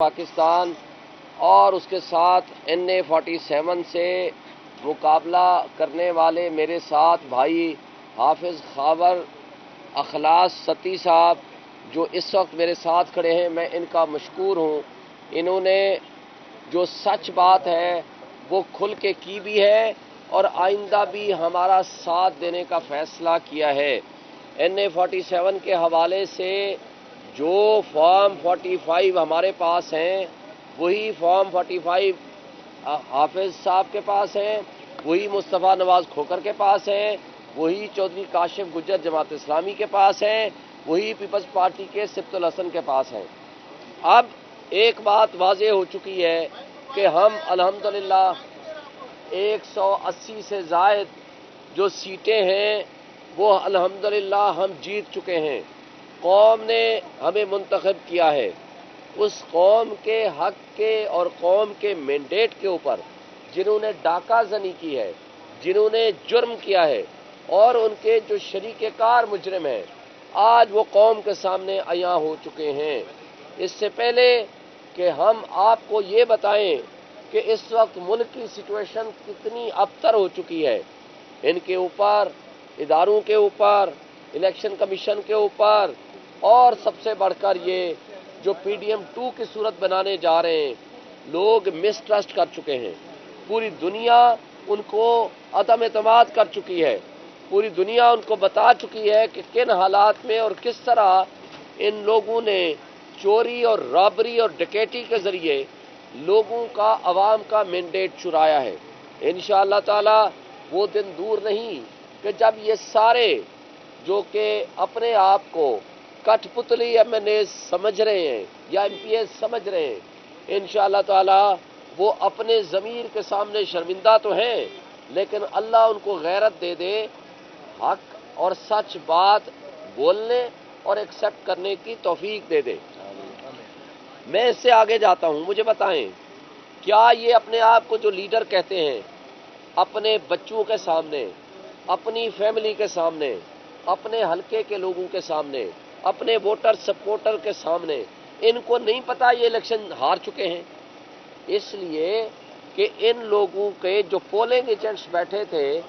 پاکستان اور اس کے ساتھ NA-47 سے مقابلہ کرنے والے میرے ساتھ بھائی حافظ خاور اخلاص ستی صاحب جو اس وقت میرے ساتھ کھڑے ہیں، میں ان کا مشکور ہوں۔ انہوں نے جو سچ بات ہے وہ کھل کے کی بھی ہے اور آئندہ بھی ہمارا ساتھ دینے کا فیصلہ کیا ہے۔ NA-47 کے حوالے سے جو فارم 45 ہمارے پاس ہیں وہی فارم 45 حافظ صاحب کے پاس ہیں، وہی مصطفیٰ نواز کھوکر کے پاس ہیں، وہی چودھری کاشف گجر جماعت اسلامی کے پاس ہیں، وہی پیپلز پارٹی کے سبط الحسن کے پاس ہیں۔ اب ایک بات واضح ہو چکی ہے کہ ہم الحمدللہ 180 سے زائد جو سیٹیں ہیں وہ الحمدللہ ہم جیت چکے ہیں۔ قوم نے ہمیں منتخب کیا ہے، اس قوم کے حق کے اور قوم کے مینڈیٹ کے اوپر جنہوں نے ڈاکہ زنی کی ہے، جنہوں نے جرم کیا ہے اور ان کے جو شریک کار مجرم ہیں، آج وہ قوم کے سامنے عیاں ہو چکے ہیں۔ اس سے پہلے کہ ہم آپ کو یہ بتائیں کہ اس وقت ملک کی سچویشن کتنی ابتر ہو چکی ہے، ان کے اوپر، اداروں کے اوپر، الیکشن کمیشن کے اوپر، اور سب سے بڑھ کر یہ جو PDM 2 کی صورت بنانے جا رہے ہیں، لوگ مسٹرسٹ کر چکے ہیں۔ پوری دنیا ان کو عدم اعتماد کر چکی ہے، پوری دنیا ان کو بتا چکی ہے کہ کن حالات میں اور کس طرح ان لوگوں نے چوری اور رابری اور ڈکیتی کے ذریعے لوگوں کا، عوام کا مینڈیٹ چرایا ہے۔ انشاءاللہ تعالی وہ دن دور نہیں کہ جب یہ سارے جو کہ اپنے آپ کو کٹ پتلی MNA سمجھ رہے ہیں یا MPA سمجھ رہے ہیں، انشاءاللہ تعالی وہ اپنے ضمیر کے سامنے شرمندہ تو ہیں، لیکن اللہ ان کو غیرت دے دے، حق اور سچ بات بولنے اور ایکسیپٹ کرنے کی توفیق دے دے۔ میں اس سے آگے جاتا ہوں، مجھے بتائیں کیا یہ اپنے آپ کو جو لیڈر کہتے ہیں، اپنے بچوں کے سامنے، اپنی فیملی کے سامنے، اپنے حلقے کے لوگوں کے سامنے، اپنے ووٹر سپورٹر کے سامنے، ان کو نہیں پتا یہ الیکشن ہار چکے ہیں؟ اس لیے کہ ان لوگوں کے جو پولنگ ایجنٹس بیٹھے تھے،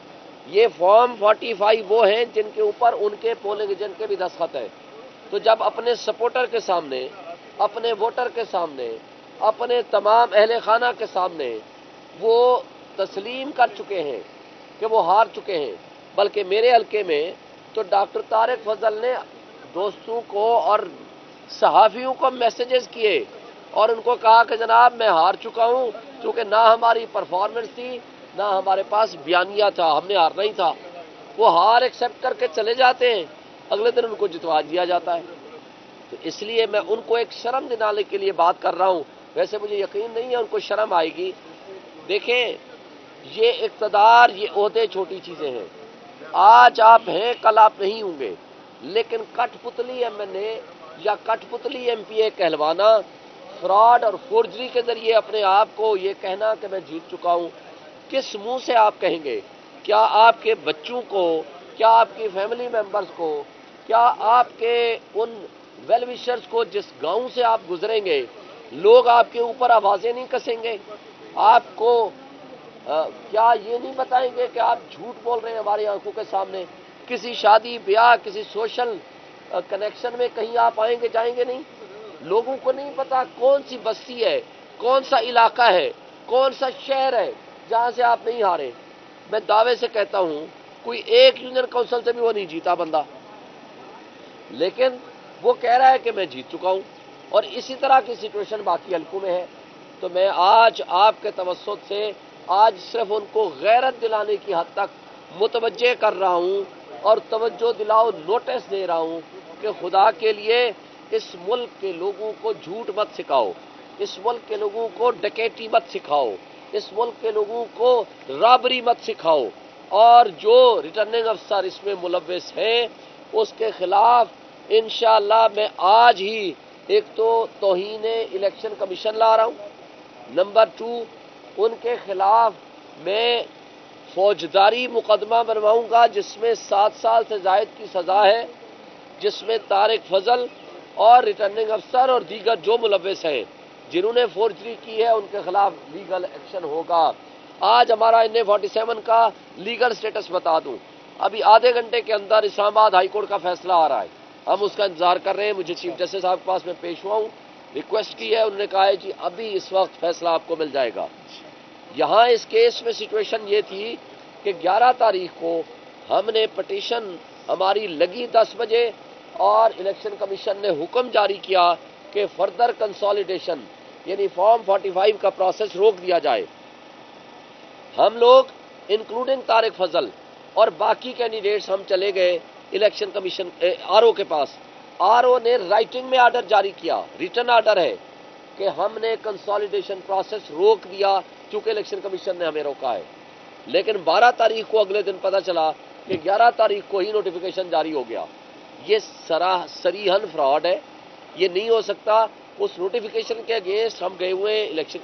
یہ فارم 45 وہ ہیں جن کے اوپر ان کے پولنگ ایجنٹ کے بھی دستخط ہیں۔ تو جب اپنے سپورٹر کے سامنے، اپنے ووٹر کے سامنے، اپنے تمام اہل خانہ کے سامنے وہ تسلیم کر چکے ہیں کہ وہ ہار چکے ہیں، بلکہ میرے حلقے میں تو ڈاکٹر طارق فضل نے دوستوں کو اور صحافیوں کو میسیجز کیے اور ان کو کہا کہ جناب میں ہار چکا ہوں، کیونکہ نہ ہماری پرفارمنس تھی، نہ ہمارے پاس بیانیہ تھا، ہم نے ہارنا ہی تھا۔ وہ ہار ایکسیپٹ کر کے چلے جاتے ہیں، اگلے دن ان کو جتوا دیا جاتا ہے۔ تو اس لیے میں ان کو ایک شرم دلانے کے لیے بات کر رہا ہوں، ویسے مجھے یقین نہیں ہے ان کو شرم آئے گی۔ دیکھیں، یہ اقتدار، یہ عہدے چھوٹی چیزیں ہیں، آج آپ ہیں کل آپ نہیں ہوں گے، لیکن کٹ پتلی MNA یا کٹ پتلی MPA کہلوانا، فراڈ اور فورجری کے ذریعے اپنے آپ کو یہ کہنا کہ میں جیت چکا ہوں، کس منہ سے آپ کہیں گے؟ کیا آپ کے بچوں کو، کیا آپ کی فیملی ممبرز کو، کیا آپ کے ان ویل وشرز کو جس گاؤں سے آپ گزریں گے، لوگ آپ کے اوپر آوازیں نہیں کسیں گے؟ آپ کو کیا یہ نہیں بتائیں گے کہ آپ جھوٹ بول رہے ہیں ہماری آنکھوں کے سامنے؟ کسی شادی بیاہ، کسی سوشل کنیکشن میں کہیں آپ آئیں گے جائیں گے نہیں؟ لوگوں کو نہیں پتا کون سی بستی ہے، کون سا علاقہ ہے، کون سا شہر ہے جہاں سے آپ نہیں ہارے۔ میں دعوے سے کہتا ہوں کوئی ایک یونین کونسل سے بھی وہ نہیں جیتا بندہ، لیکن وہ کہہ رہا ہے کہ میں جیت چکا ہوں، اور اسی طرح کی سچویشن باقی حلقوں میں ہے۔ تو میں آج آپ کے توسط سے آج صرف ان کو غیرت دلانے کی حد تک متوجہ کر رہا ہوں اور توجہ دلاؤ نوٹس دے رہا ہوں کہ خدا کے لیے اس ملک کے لوگوں کو جھوٹ مت سکھاؤ، اس ملک کے لوگوں کو ڈکیتی مت سکھاؤ، اس ملک کے لوگوں کو رابری مت سکھاؤ، اور جو ریٹرننگ افسر اس میں ملوث ہیں اس کے خلاف انشاءاللہ میں آج ہی ایک تو توہین الیکشن کمیشن لا رہا ہوں، نمبر 2 ان کے خلاف میں فوجداری مقدمہ بنواؤں گا جس میں 7 سال سے زائد کی سزا ہے، جس میں طارق فضل اور ریٹرننگ افسر اور دیگر جو ملوث ہیں جنہوں نے فورجری کی ہے ان کے خلاف لیگل ایکشن ہوگا۔ آج ہمارا NA-47 کا لیگل سٹیٹس بتا دوں، ابھی آدھے گھنٹے کے اندر اسلام آباد ہائی کورٹ کا فیصلہ آ رہا ہے، ہم اس کا انتظار کر رہے ہیں۔ مجھے چیف جسٹس صاحب کے پاس میں پیش ہوا ہوں، ریکویسٹ کی ہے، انہوں نے کہا ہے جی ابھی اس وقت فیصلہ آپ کو مل جائے گا۔ یہاں اس کیس میں سچویشن یہ تھی کہ 11 تاریخ کو ہم نے پٹیشن ہماری لگی 10 بجے اور الیکشن کمیشن نے حکم جاری کیا کہ فردر کنسالیڈیشن یعنی فارم 45 کا پروسیس روک دیا جائے۔ ہم لوگ انکلوڈنگ طارق فضل اور باقی کینڈیڈیٹس ہم چلے گئے الیکشن کمیشن RO کے پاس۔ RO نے رائٹنگ میں آرڈر جاری کیا، ریٹن آرڈر ہے کہ ہم نے کنسالیڈیشن پروسیس روک دیا چونکہ الیکشن کمیشن نے ہمیں روکا ہے۔ لیکن 12 تاریخ کو اگلے دن پتہ چلا کہ 11 تاریخ کو ہی نوٹیفیکیشن جاری ہو گیا۔ یہ صریحاً فراڈ ہے، یہ نہیں ہو سکتا۔ اس نوٹیفیکیشن کے اگینسٹ ہم گئے ہوئے الیکشن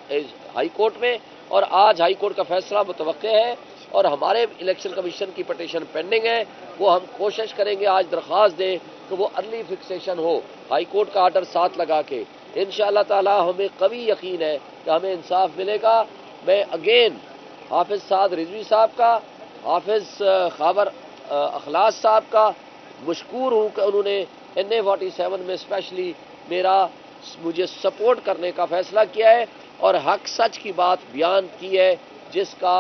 ہائی کورٹ میں اور آج ہائی کورٹ کا فیصلہ متوقع ہے اور ہمارے الیکشن کمیشن کی پٹیشن پینڈنگ ہے۔ وہ ہم کوشش کریں گے آج درخواست دیں کہ وہ ارلی فکسیشن ہو ہائی کورٹ کا آرڈر ساتھ لگا کے۔ انشاءاللہ تعالی ہمیں قوی یقین ہے کہ ہمیں انصاف ملے گا۔ میں اگین حافظ سعد رضوی صاحب کا، حافظ خاور اخلاص صاحب کا مشکور ہوں کہ انہوں نے NA-47 میں اسپیشلی مجھے سپورٹ کرنے کا فیصلہ کیا ہے اور حق سچ کی بات بیان کی ہے، جس کا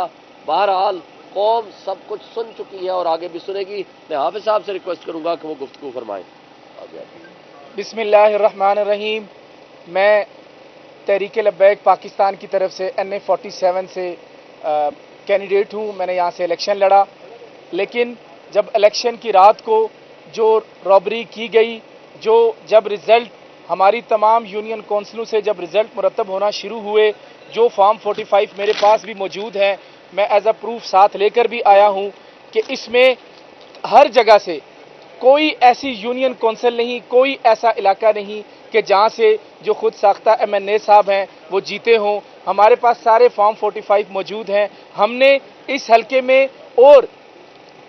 بہرحال قوم سب کچھ سن چکی ہے اور آگے بھی سنے گی۔ میں حافظ صاحب سے ریکویسٹ کروں گا کہ وہ گفتگو فرمائیں۔ بسم اللہ الرحمن الرحیم۔ میں تحریک لبیک پاکستان کی طرف سے NA-47 سے کینڈیڈیٹ ہوں۔ میں نے یہاں سے الیکشن لڑا، لیکن جب الیکشن کی رات کو جو رابری کی گئی، جب رزلٹ ہماری تمام یونین کونسلوں سے جب رزلٹ مرتب ہونا شروع ہوئے، جو فارم 45 میرے پاس بھی موجود ہیں، میں ایز اے پروف ساتھ لے کر بھی آیا ہوں کہ اس میں ہر جگہ سے کوئی ایسی یونین کونسل نہیں، کوئی ایسا علاقہ نہیں کہ جہاں سے جو خود ساختہ MNA صاحب ہیں وہ جیتے ہوں۔ ہمارے پاس سارے فارم 45 موجود ہیں۔ ہم نے اس حلقے میں اور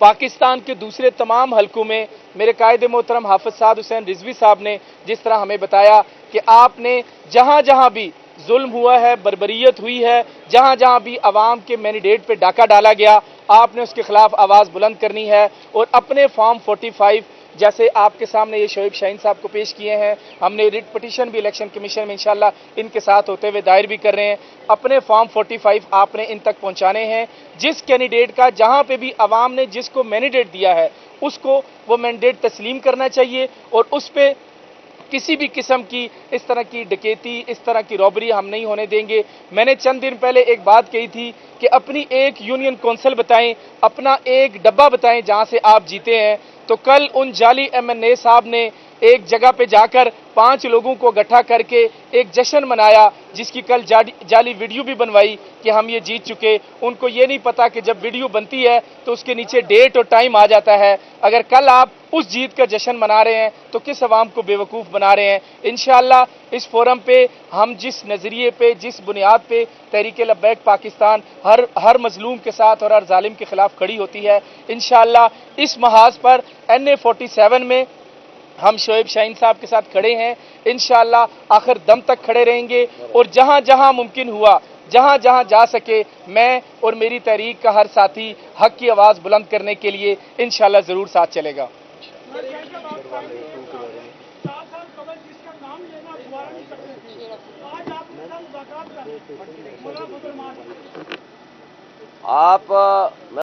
پاکستان کے دوسرے تمام حلقوں میں میرے قائد محترم حافظ سعد حسین رضوی صاحب نے جس طرح ہمیں بتایا کہ آپ نے جہاں جہاں بھی ظلم ہوا ہے، بربریت ہوئی ہے، جہاں جہاں بھی عوام کے مینڈیٹ پہ ڈاکہ ڈالا گیا، آپ نے اس کے خلاف آواز بلند کرنی ہے اور اپنے فارم 45 جیسے آپ کے سامنے یہ شعیب شاہین صاحب کو پیش کیے ہیں، ہم نے ریٹ پٹیشن بھی الیکشن کمیشن میں انشاءاللہ ان کے ساتھ ہوتے ہوئے دائر بھی کر رہے ہیں۔ اپنے فارم 45 آپ نے ان تک پہنچانے ہیں۔ جس کینڈیڈیٹ کا جہاں پہ بھی عوام نے جس کو مینڈیٹ دیا ہے اس کو وہ مینڈیٹ تسلیم کرنا چاہیے اور اس پہ کسی بھی قسم کی اس طرح کی ڈکیتی، اس طرح کی رابری ہم نہیں ہونے دیں گے۔ میں نے چند دن پہلے ایک بات کہی تھی کہ اپنی ایک یونین کونسل بتائیں، اپنا ایک ڈبہ بتائیں جہاں سے آپ جیتے ہیں۔ تو کل ان جعلی MNA صاحب نے ایک جگہ پہ جا کر 5 لوگوں کو اکٹھا کر کے ایک جشن منایا، جس کی کل جعلی ویڈیو بھی بنوائی کہ ہم یہ جیت چکے۔ ان کو یہ نہیں پتا کہ جب ویڈیو بنتی ہے تو اس کے نیچے ڈیٹ اور ٹائم آ جاتا ہے۔ اگر کل آپ اس جیت کا جشن منا رہے ہیں تو کس عوام کو بیوقوف بنا رہے ہیں؟ انشاءاللہ اس فورم پہ ہم جس نظریے پہ، جس بنیاد پہ تحریک لبیک پاکستان ہر مظلوم کے ساتھ اور ہر ظالم کے خلاف کھڑی ہوتی ہے، انشاءاللہ اس محاذ پر NA-47 میں ہم شعیب شاہین صاحب کے ساتھ کھڑے ہیں۔ انشاءاللہ آخر دم تک کھڑے رہیں گے اور جہاں جہاں ممکن ہوا، جہاں جہاں جا سکے، میں اور میری تحریک کا ہر ساتھی حق کی آواز بلند کرنے کے لیے انشاءاللہ ضرور ساتھ چلے گا۔ آپ